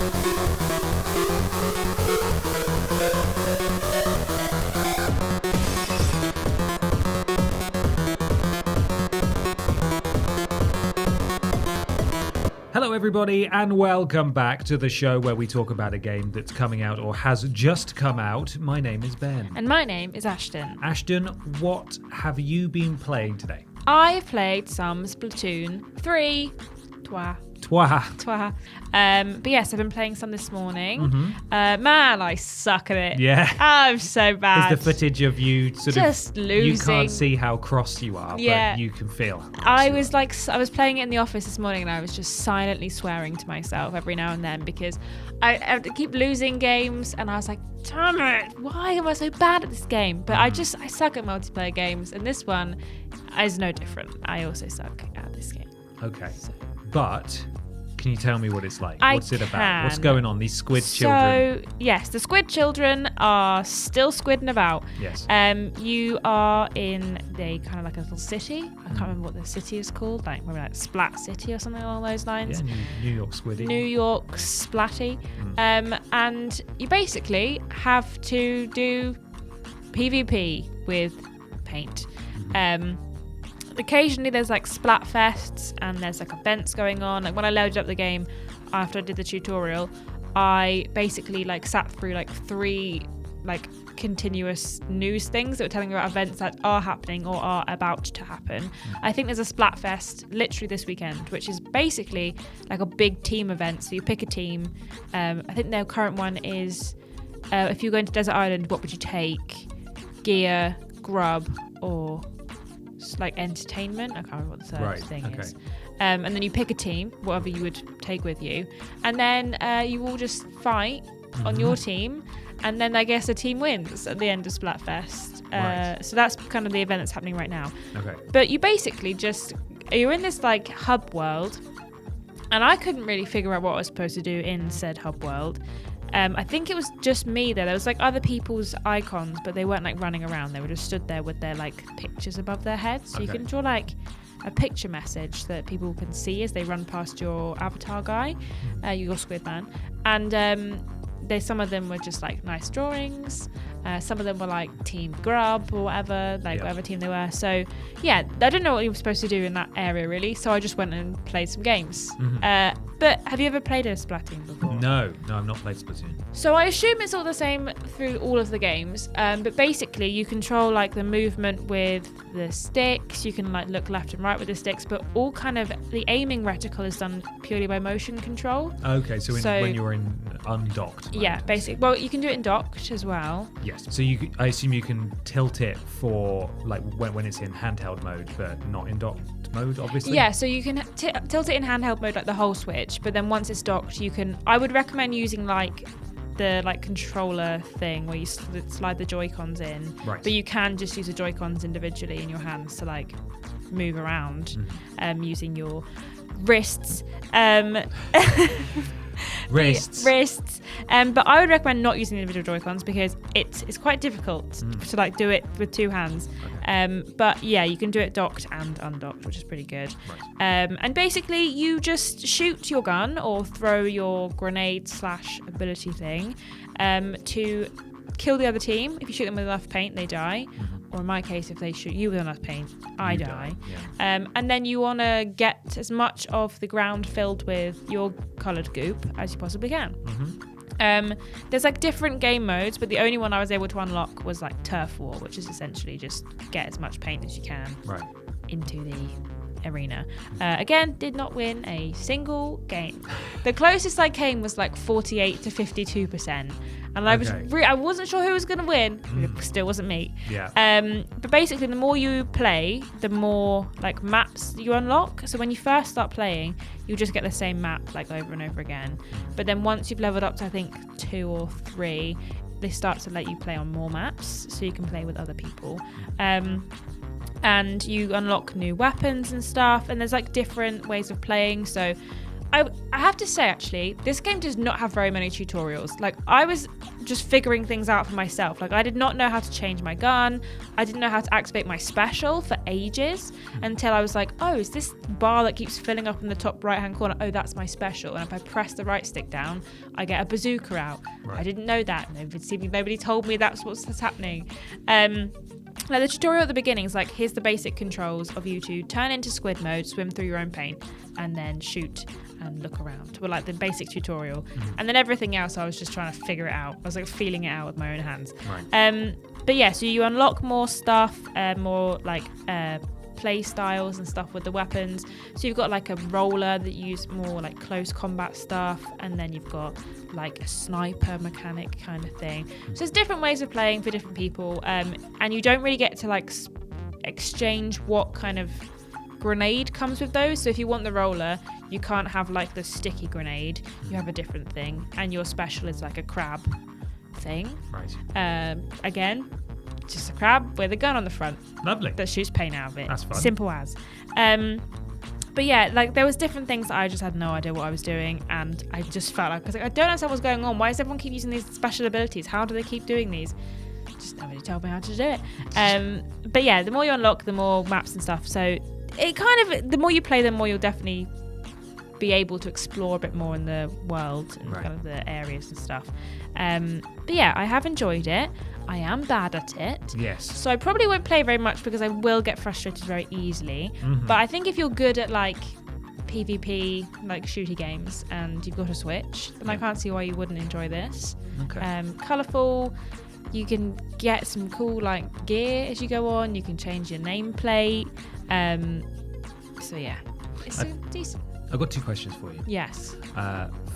Hello everybody and welcome back to the show where we talk about a game that's coming out or has just come out. My name is Ben. And my name is Ashton. Ashton, what have you been playing today? I've played some Splatoon 3. Twah. But yes, I've been playing some this morning. Mm-hmm. Man, I suck at it. Yeah. I'm so bad. Is the footage of you just losing? You can't see how cross you are, but you can feel how cross I was playing it in the office this morning and I was just silently swearing to myself every now and then because I keep losing games and I was like, damn it, why am I so bad at this game? But I suck at multiplayer games and this one is no different. I also suck at this game. Okay. But can you tell me what it's like? What's it about? Can. What's going on? These squid children. So, yes, the squid children are still squidding about. Yes. You are in the kind of like a little city. I can't remember what the city is called. Maybe like Splat City or something along those lines. Yeah, New York Squiddy. New York Splatty. And you basically have to do PvP with paint. Occasionally there's like splat fests and there's like events going on. Like when I loaded up the game after I did the tutorial, I basically like sat through like 3 like continuous news things that were telling me about events that are happening or are about to happen. I think there's a splat fest literally this weekend, which is basically like a big team event. So you pick a team. I think their current one is if you're going to Desert Island, what would you take? Gear, grub, or like entertainment. I can't remember what the third thing is. And then you pick a team, whatever you would take with you, and then you all just fight on your team, and then I guess a team wins at the end of Splatfest. So that's kind of the event that's happening right now. Okay. But you basically you're in this like hub world, and I couldn't really figure out what I was supposed to do in said hub world. I think it was just me there. There was like other people's icons, but they weren't like running around. They were just stood there with their like pictures above their heads. So you can draw like a picture message that people can see as they run past your avatar guy, your squid man. And some of them were just like nice drawings. Some of them were like Team Grub or whatever, whatever team they were. So yeah, I didn't know what you were supposed to do in that area really. So I just went and played some games. But have you ever played a Splatoon before? No, I've not played Splatoon. So I assume it's all the same through all of the games. But basically you control like the movement with the sticks. You can like look left and right with the sticks, but all kind of the aiming reticle is done purely by motion control. Okay, so when you're in undocked mode. Yeah, basically. Well, you can do it in docked as well. Yes. So I assume you can tilt it for like when it's in handheld mode, but not in docked mode, obviously. Yeah, so you can tilt it in handheld mode, like the whole Switch. But then once it's docked, I would recommend using like the like controller thing where you slide the Joy-Cons in. Right. But you can just use the Joy-Cons individually in your hands to like move around, using your wrists. Wrists. But I would recommend not using individual Joy-Cons because it's quite difficult to like do it with 2 hands. Okay. But yeah, you can do it docked and undocked, which is pretty good. Right. And basically you just shoot your gun or throw your grenade / ability thing to kill the other team. If you shoot them with enough paint, they die. Or in my case, if they shoot you with enough paint, I die. Yeah. And then you want to get as much of the ground filled with your coloured goop as you possibly can. There's like different game modes, but the only one I was able to unlock was like Turf War, which is essentially just get as much paint as you can into the arena. Again, did not win a single game. The closest I came was like 48 to 52%. And I wasn't sure who was going to win. It still wasn't me. Yeah. But basically, the more you play, the more like maps you unlock. So when you first start playing, you just get the same map like over and over again. But then once you've leveled up to I think 2 or 3, they start to let you play on more maps, so you can play with other people. And you unlock new weapons and stuff. And there's like different ways of playing. So I have to say, actually, this game does not have very many tutorials. Like, I was just figuring things out for myself. Like, I did not know how to change my gun. I didn't know how to activate my special for ages until I was like, oh, is this bar that keeps filling up in the top right-hand corner? Oh, that's my special. And if I press the right stick down, I get a bazooka out. Right. I didn't know that. Nobody told me that's what's happening. Like the tutorial at the beginning is like, here's the basic controls of you to turn into squid mode, swim through your own paint, and then shoot and look around. Well, like the basic tutorial. And then everything else, I was just trying to figure it out. I was like feeling it out with my own hands. Right. But yeah, so you unlock more stuff, more like play styles and stuff with the weapons. So you've got like a roller that you use more like close combat stuff, and then you've got like a sniper mechanic kind of thing. So there's different ways of playing for different people, and you don't really get to like exchange what kind of grenade comes with those. So if you want the roller, you can't have like the sticky grenade, you have a different thing, and your special is like a crab thing. Right. Again, just a crab with a gun on the front. Lovely. That shoots paint out of it. That's fun. Simple as. But yeah, like there was different things that I just had no idea what I was doing, and I just felt like, I don't understand what's going on. Why does everyone keep using these special abilities? How do they keep doing these? Just nobody told me how to do it. But yeah, the more you unlock, the more maps and stuff. So it kind of, the more you play, the more you'll definitely be able to explore a bit more in the world and kind of the areas and stuff. But yeah, I have enjoyed it. I am bad at it. Yes. So I probably won't play very much because I will get frustrated very easily. But I think if you're good at like PvP, like shooty games, and you've got a Switch, then I can't see why you wouldn't enjoy this. Okay. Colourful. You can get some cool like gear as you go on. You can change your nameplate. So yeah, it's decent. I've got two questions for you. Yes.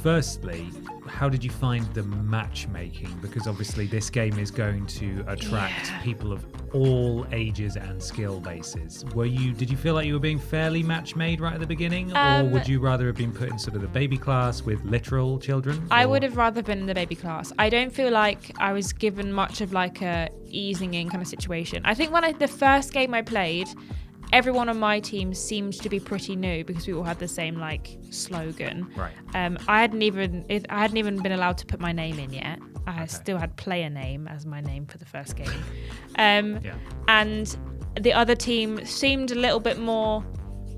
Firstly, how did you find the matchmaking? Because obviously this game is going to attract people of all ages and skill bases. Did you feel like you were being fairly match-made right at the beginning? Or would you rather have been put in sort of the baby class with literal children? I would have rather been in the baby class. I don't feel like I was given much of like a easing in kind of situation. I think the first game I played, everyone on my team seemed to be pretty new because we all had the same like slogan. Right. I hadn't even been allowed to put my name in yet. I still had player name as my name for the first game. And the other team seemed a little bit more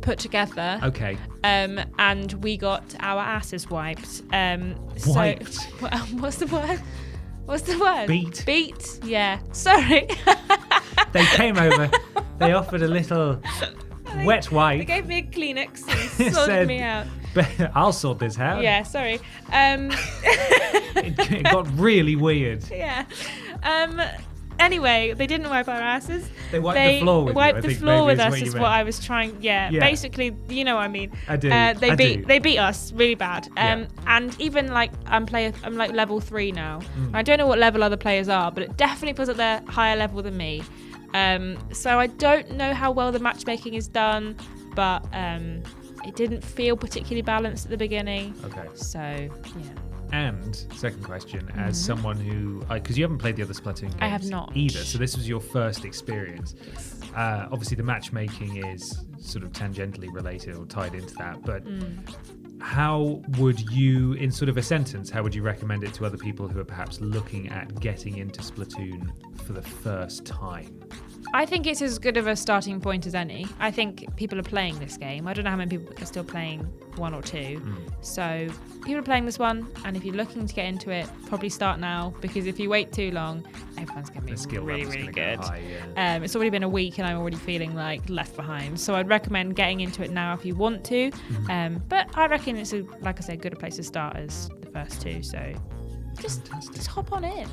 put together. Okay. And we got our asses wiped. Wiped? So, what's the word? What's the word? Beat. Yeah. Sorry. They came over. They offered a little wet wipe. They gave me a Kleenex and sorted me out. I'll sort this out. Yeah, sorry. It got really weird. Yeah. Anyway, they didn't wipe our asses. They wiped the floor with you. Wiped the floor with us is what I was trying. Yeah, basically, you know what I mean. I do. They beat us really bad. And even like I'm like level 3 now. I don't know what level other players are, but it definitely puts at their higher level than me. So I don't know how well the matchmaking is done, but it didn't feel particularly balanced at the beginning. Okay. So yeah. And second question, as someone who, because you haven't played the other Splatoon games, I have not either, so this was your first experience. Yes. Obviously, the matchmaking is sort of tangentially related or tied into that, but how would you, in sort of a sentence, how would you recommend it to other people who are perhaps looking at getting into Splatoon for the first time? I think it's as good of a starting point as any. I think people are playing this game. I don't know how many people are still playing 1 or 2. So people are playing this one, and if you're looking to get into it, probably start now, because if you wait too long, everyone's going to be really, really good. High, it's already been a week, and I'm already feeling like left behind. So I'd recommend getting into it now if you want to. But I reckon it's, like I said, good a place to start as the first 2. So just hop on in.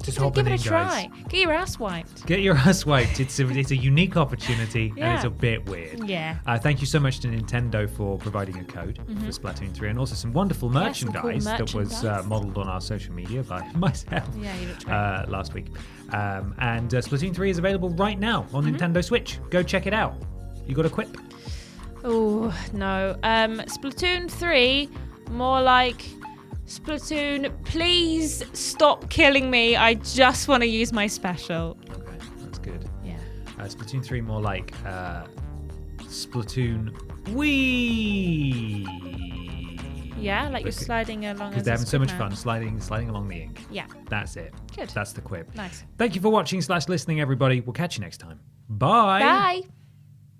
Just give it a guys. try. Get your ass wiped. Get your ass wiped. It's a unique opportunity, and it's a bit weird. Yeah. Thank you so much to Nintendo for providing a code for Splatoon 3, and also some wonderful merchandise, that was modelled on our social media by myself last week. And Splatoon 3 is available right now on Nintendo Switch. Go check it out. You got a quip? Oh, no. Splatoon 3, more like... Splatoon, please stop killing me. I just want to use my special. Okay, that's good. Yeah. Splatoon 3 more like Splatoon Wii. Yeah, like you're sliding along. Because they're having so much fun sliding along the ink. Yeah. That's it. Good. That's the quip. Nice. Thank you for watching / listening, everybody. We'll catch you next time. Bye. Bye.